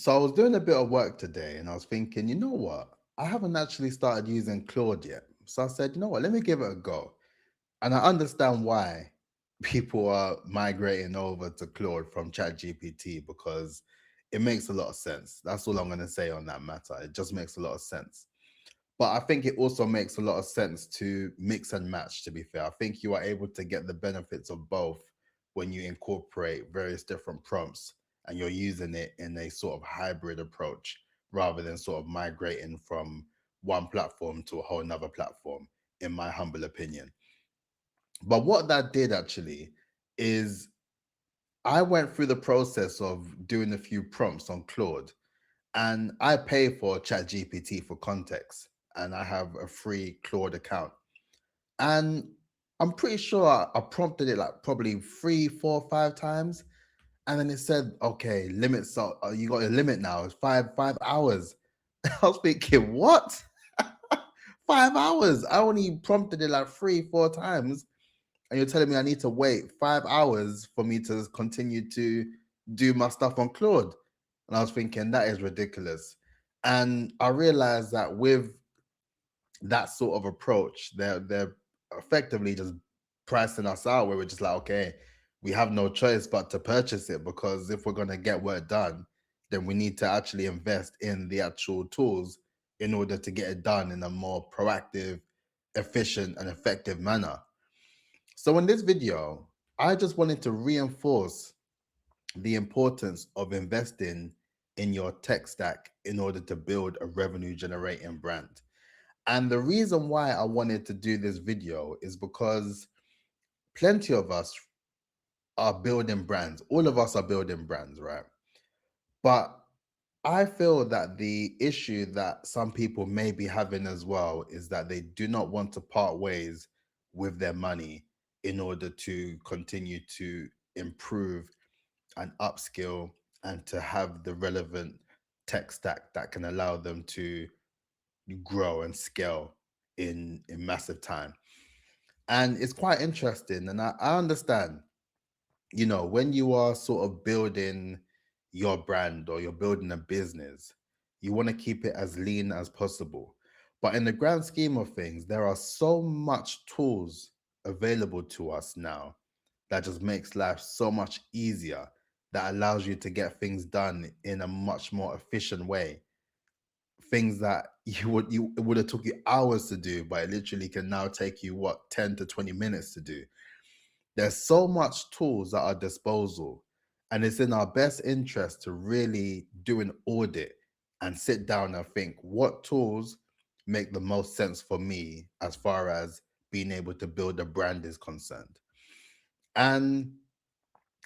So I was doing a bit of work today and I was thinking, you know what? I haven't actually started using Claude yet. So I said, you know what? Let me give it a go. And I understand why people are migrating over to Claude from ChatGPT because it makes a lot of sense. That's all I'm going to say on that matter. It just makes a lot of sense. But I think it also makes a lot of sense to mix and match, to be fair. I think you are able to get the benefits of both when you incorporate various different prompts and you're using it in a sort of hybrid approach rather than sort of migrating from one platform to a whole nother platform, in my humble opinion. But what that did actually is I went through the process of doing a few prompts on Claude, and I pay for ChatGPT for context, and I have a free Claude account. And I'm pretty sure I prompted it like probably three, four, five times, and then it said, "Okay, limits. So you got a limit now. It's five hours." I was thinking, "What? 5 hours? I only prompted it like three, four times, and you're telling me I need to wait 5 hours for me to continue to do my stuff on Claude?" And I was thinking that is ridiculous. And I realized that with that sort of approach, they're effectively just pricing us out where we're just like, okay, we have no choice but to purchase it because if we're gonna get work done, then we need to actually invest in the actual tools in order to get it done in a more proactive, efficient, and effective manner. So in this video, I just wanted to reinforce the importance of investing in your tech stack in order to build a revenue generating brand. And the reason why I wanted to do this video is because plenty of us are building brands. All of us are building brands, right? But I feel that the issue that some people may be having as well is that they do not want to part ways with their money in order to continue to improve and upskill and to have the relevant tech stack that can allow them to grow and scale in massive time. And it's quite interesting. And I understand, when you are sort of building your brand or you're building a business, you want to keep it as lean as possible. But in the grand scheme of things, there are so much tools available to us now that just makes life so much easier, that allows you to get things done in a much more efficient way. Things that it would have took you hours to do, but it literally can now take you what, 10 to 20 minutes to do. There's so much tools at our disposal, and it's in our best interest to really do an audit and sit down and think what tools make the most sense for me as far as being able to build a brand is concerned. And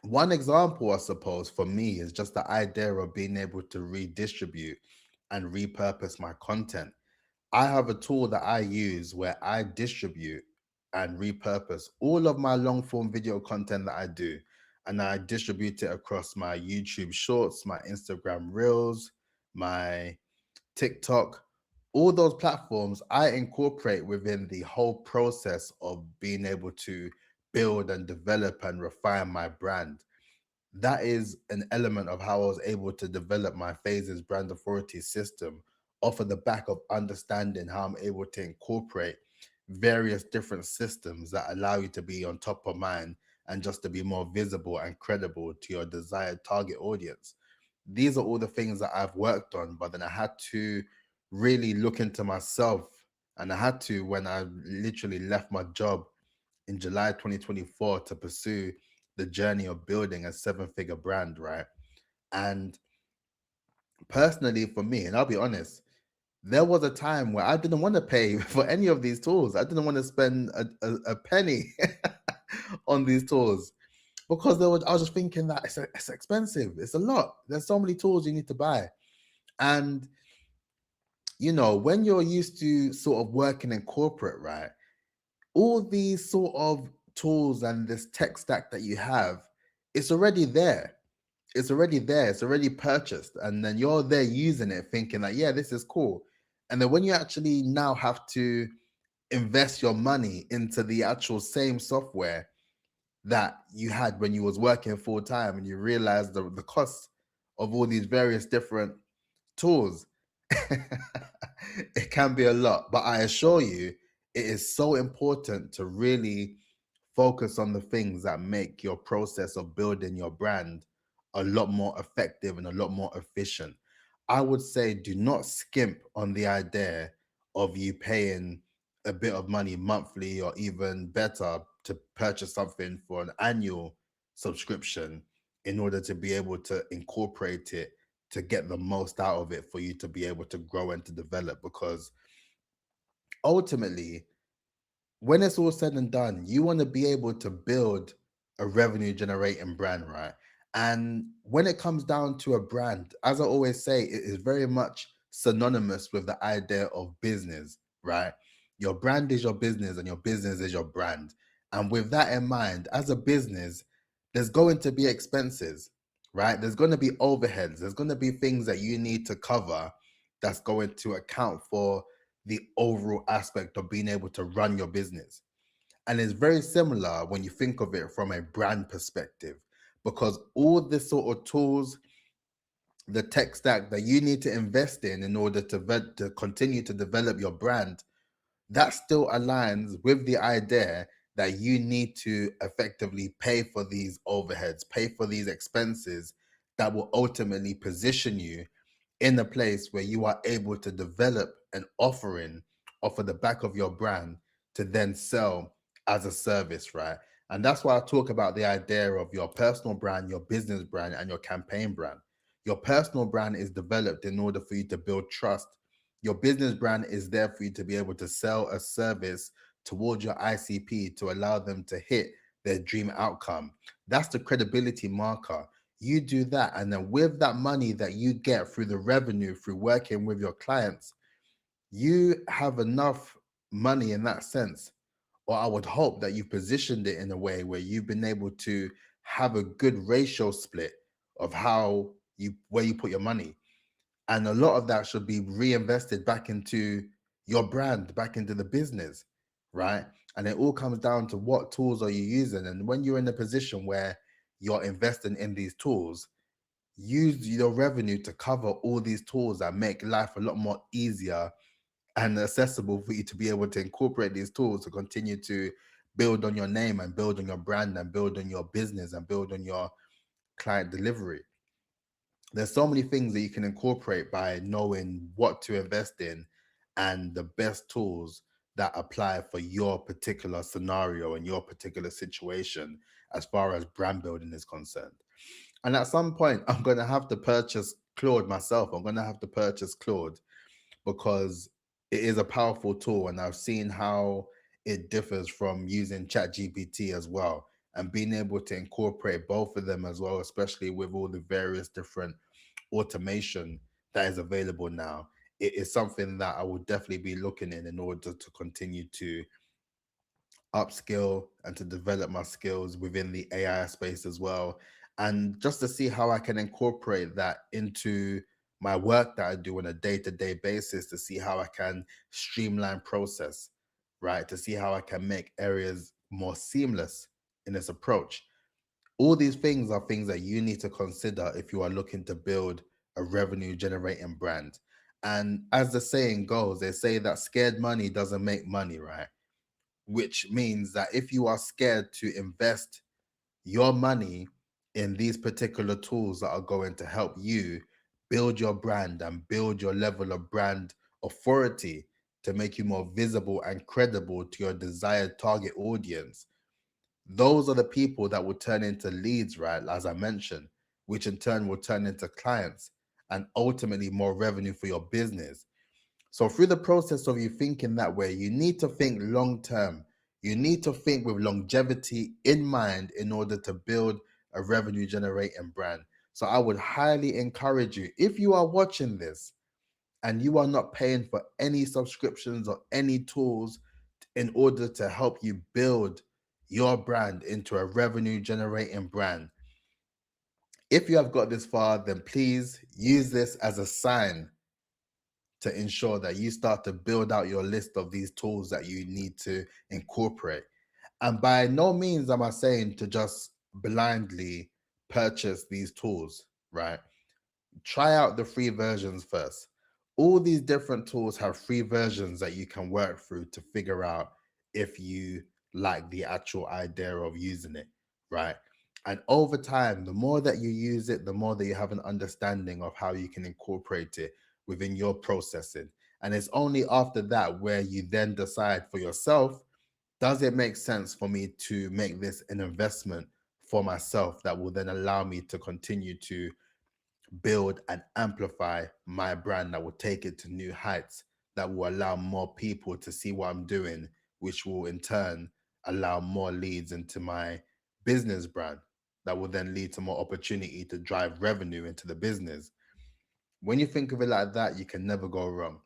one example, I suppose, for me is just the idea of being able to redistribute and repurpose my content. I have a tool that I use where I distribute and repurpose all of my long form video content that I do. And I distribute it across my YouTube shorts, my Instagram reels, my TikTok, all those platforms I incorporate within the whole process of being able to build and develop and refine my brand. That is an element of how I was able to develop my phases brand authority system off of the back of understanding how I'm able to incorporate various different systems that allow you to be on top of mind and just to be more visible and credible to your desired target audience. These are all the things that I've worked on, but then I had to really look into myself. And I had to, when I literally left my job in July 2024 to pursue the journey of building a seven-figure brand, right? And personally, for me, and I'll be honest, there was a time where I didn't want to pay for any of these tools. I didn't want to spend a penny on these tools because I was just thinking that it's expensive. It's a lot. There's so many tools you need to buy. And, when you're used to sort of working in corporate, right? All these sort of tools and this tech stack that you have, it's already there. It's already there. It's already purchased. And then you're there using it, thinking like, yeah, this is cool. And then when you actually now have to invest your money into the actual same software that you had when you was working full time, and you realize the cost of all these various different tools. It can be a lot, but I assure you, it is so important to really focus on the things that make your process of building your brand a lot more effective and a lot more efficient. I would say do not skimp on the idea of you paying a bit of money monthly or even better to purchase something for an annual subscription in order to be able to incorporate it to get the most out of it for you to be able to grow and to develop, because ultimately when it's all said and done, you want to be able to build a revenue generating brand, right? And when it comes down to a brand, as I always say, it is very much synonymous with the idea of business, right? Your brand is your business and your business is your brand. And with that in mind, as a business, there's going to be expenses, right? There's going to be overheads, there's going to be things that you need to cover that's going to account for the overall aspect of being able to run your business. And it's very similar when you think of it from a brand perspective, because all the sort of tools, the tech stack that you need to invest in order to continue to develop your brand, that still aligns with the idea that you need to effectively pay for these overheads, pay for these expenses that will ultimately position you in a place where you are able to develop an offering off of the back of your brand to then sell as a service, right? And that's why I talk about the idea of your personal brand, your business brand, and your campaign brand. Your personal brand is developed in order for you to build trust. Your business brand is there for you to be able to sell a service towards your ICP to allow them to hit their dream outcome. That's the credibility marker. You do that, and then with that money that you get through the revenue through working with your clients, you have enough money in that sense, or I would hope that you've positioned it in a way where you've been able to have a good ratio split of how you where you put your money. And a lot of that should be reinvested back into your brand, back into the business, right? And it all comes down to what tools are you using. And when you're in a position where you're investing in these tools, use your revenue to cover all these tools that make life a lot more easier and accessible for you to be able to incorporate these tools to continue to build on your name and build on your brand and build on your business and build on your client delivery. There's so many things that you can incorporate by knowing what to invest in and the best tools that apply for your particular scenario and your particular situation as far as brand building is concerned. And at some point, I'm going to have to purchase Claude myself. I'm going to have to purchase Claude because it is a powerful tool. And I've seen how it differs from using ChatGPT as well. And being able to incorporate both of them as well, especially with all the various different automation that is available now, it is something that I would definitely be looking in order to continue to upskill and to develop my skills within the AI space as well. And just to see how I can incorporate that into my work that I do on a day-to-day basis, to see how I can streamline process, right? To see how I can make areas more seamless in this approach. All these things are things that you need to consider if you are looking to build a revenue generating brand. And as the saying goes, they say that scared money doesn't make money, right? Which means that if you are scared to invest your money in these particular tools that are going to help you build your brand and build your level of brand authority to make you more visible and credible to your desired target audience, those are the people that will turn into leads, right? As I mentioned, which in turn will turn into clients and ultimately more revenue for your business. So through the process of you thinking that way, you need to think long term. You need to think with longevity in mind in order to build a revenue generating brand. So I would highly encourage you, if you are watching this and you are not paying for any subscriptions or any tools in order to help you build your brand into a revenue generating brand, if you have got this far, then please use this as a sign to ensure that you start to build out your list of these tools that you need to incorporate. And by no means am I saying to just blindly purchase these tools, right? try out the free versions first. All these different tools have free versions that you can work through to figure out if you like the actual idea of using it, right? And over time, the more that you use it, the more that you have an understanding of how you can incorporate it within your processing. And it's only after that where you then decide for yourself, does it make sense for me to make this an investment for myself that will then allow me to continue to build and amplify my brand, that will take it to new heights, that will allow more people to see what I'm doing, which will in turn allow more leads into my business brand, that will then lead to more opportunity to drive revenue into the business. When you think of it like that, you can never go wrong.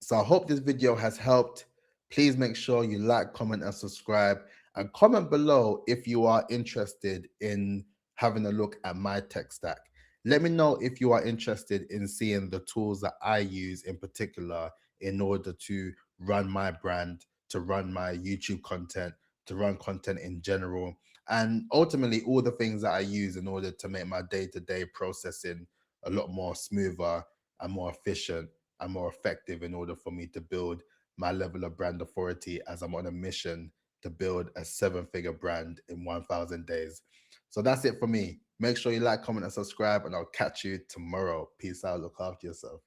So I hope this video has helped. Please make sure you like, comment, and subscribe. And comment below if you are interested in having a look at my tech stack. Let me know if you are interested in seeing the tools that I use in particular in order to run my brand, to run my YouTube content, to run content in general, and ultimately all the things that I use in order to make my day-to-day processing a lot more smoother and more efficient and more effective in order for me to build my level of brand authority as I'm on a mission to build a 7-figure brand in 1,000 days. So that's it for me. Make sure you like, comment, and subscribe, and I'll catch you tomorrow. Peace out. Look after yourself.